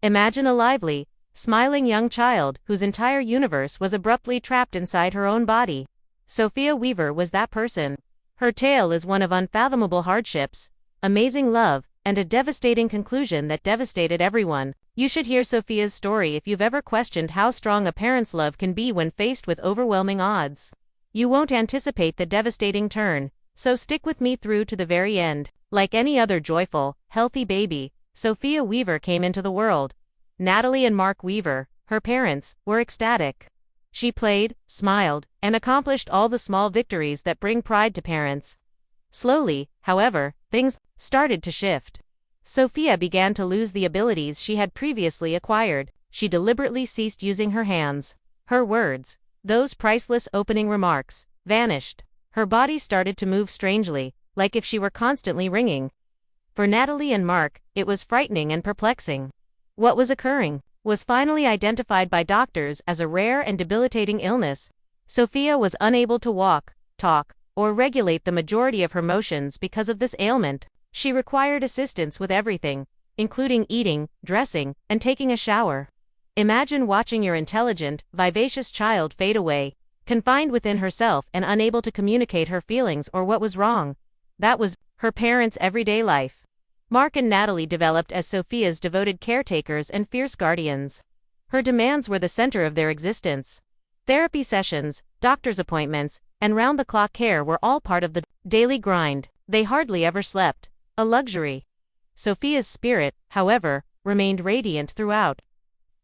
Imagine a lively, smiling young child whose entire universe was abruptly trapped inside her own body. Sophia Weaver was that person. Her tale is one of unfathomable hardships, amazing love, and a devastating conclusion that devastated everyone. You should hear Sophia's story if you've ever questioned how strong a parent's love can be when faced with overwhelming odds. You won't anticipate the devastating turn, so stick with me through to the very end. Like any other joyful, healthy baby, Sophia Weaver came into the world. Natalie and Mark Weaver, her parents, were ecstatic. She played, smiled, and accomplished all the small victories that bring pride to parents. Slowly, however, things started to shift. Sophia began to lose the abilities she had previously acquired. She deliberately ceased using her hands. Her words, those priceless opening remarks, vanished. Her body started to move strangely, like if she were constantly ringing. For Natalie and Mark, it was frightening and perplexing. What was occurring was finally identified by doctors as a rare and debilitating illness. Sophia was unable to walk, talk, or regulate the majority of her motions because of this ailment. She required assistance with everything, including eating, dressing, and taking a shower. Imagine watching your intelligent, vivacious child fade away, confined within herself and unable to communicate her feelings or what was wrong. That was her parents' everyday life. Mark and Natalie developed as Sophia's devoted caretakers and fierce guardians. Her demands were the center of their existence. Therapy sessions, doctor's appointments, and round-the-clock care were all part of the daily grind. They hardly ever slept, a luxury. Sophia's spirit, however, remained radiant throughout.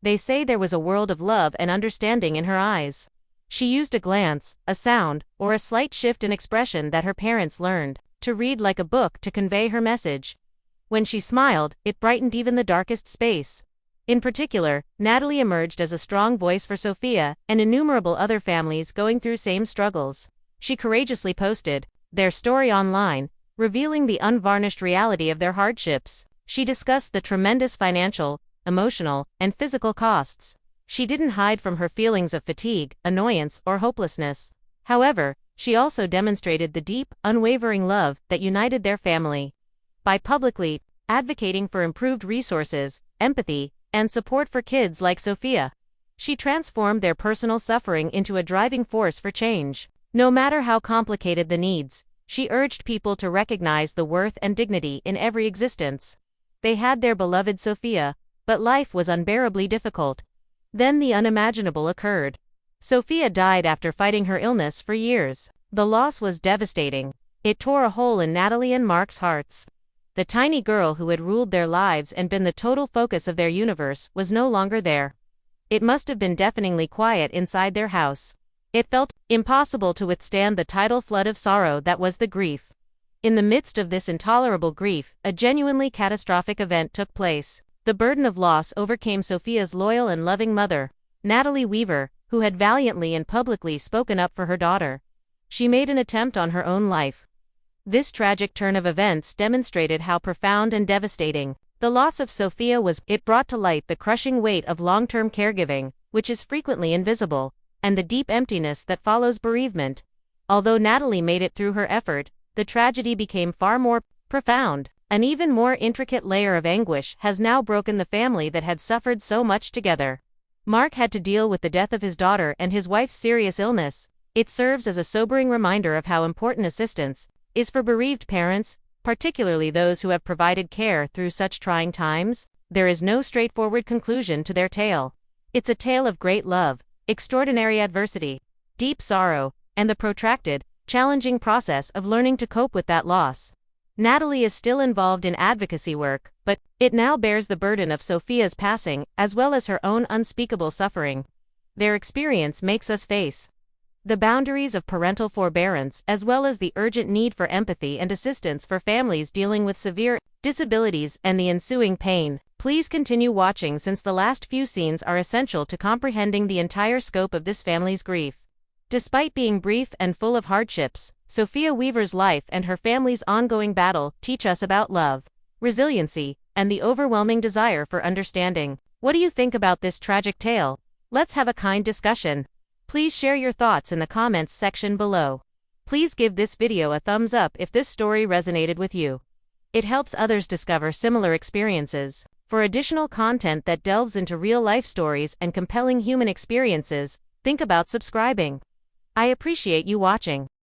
They say there was a world of love and understanding in her eyes. She used a glance, a sound, or a slight shift in expression that her parents learned to read like a book to convey her message. When she smiled, it brightened even the darkest space. In particular, Natalie emerged as a strong voice for Sophia and innumerable other families going through same struggles. She courageously posted their story online, revealing the unvarnished reality of their hardships. She discussed the tremendous financial, emotional, and physical costs. She didn't hide from her feelings of fatigue, annoyance, or hopelessness. However, she also demonstrated the deep, unwavering love that united their family. By publicly advocating for improved resources, empathy, and support for kids like Sophia, she transformed their personal suffering into a driving force for change. No matter how complicated the needs, she urged people to recognize the worth and dignity in every existence. They had their beloved Sophia, but life was unbearably difficult. Then the unimaginable occurred. Sophia died after fighting her illness for years. The loss was devastating. It tore a hole in Natalie and Mark's hearts. The tiny girl who had ruled their lives and been the total focus of their universe was no longer there. It must have been deafeningly quiet inside their house. It felt impossible to withstand the tidal flood of sorrow that was the grief. In the midst of this intolerable grief, a genuinely catastrophic event took place. The burden of loss overcame Sophia's loyal and loving mother, Natalie Weaver, who had valiantly and publicly spoken up for her daughter. She made an attempt on her own life. This tragic turn of events demonstrated how profound and devastating the loss of Sophia was. It brought to light the crushing weight of long-term caregiving, which is frequently invisible, and the deep emptiness that follows bereavement. Although Natalie made it through her effort, the tragedy became far more profound. An even more intricate layer of anguish has now broken the family that had suffered so much together. Mark had to deal with the death of his daughter and his wife's serious illness. It serves as a sobering reminder of how important assistance is for bereaved parents, particularly those who have provided care through such trying times. There is no straightforward conclusion to their tale. It's a tale of great love, extraordinary adversity, deep sorrow, and the protracted, challenging process of learning to cope with that loss. Natalie is still involved in advocacy work, but it now bears the burden of Sophia's passing as well as her own unspeakable suffering. Their experience makes us face the boundaries of parental forbearance as well as the urgent need for empathy and assistance for families dealing with severe disabilities and the ensuing pain. Please continue watching since the last few scenes are essential to comprehending the entire scope of this family's grief. Despite being brief and full of hardships, Sophia Weaver's life and her family's ongoing battle teach us about love, resiliency, and the overwhelming desire for understanding. What do you think about this tragic tale? Let's have a kind discussion. Please share your thoughts in the comments section below. Please give this video a thumbs up if this story resonated with you. It helps others discover similar experiences. For additional content that delves into real-life stories and compelling human experiences, think about subscribing. I appreciate you watching.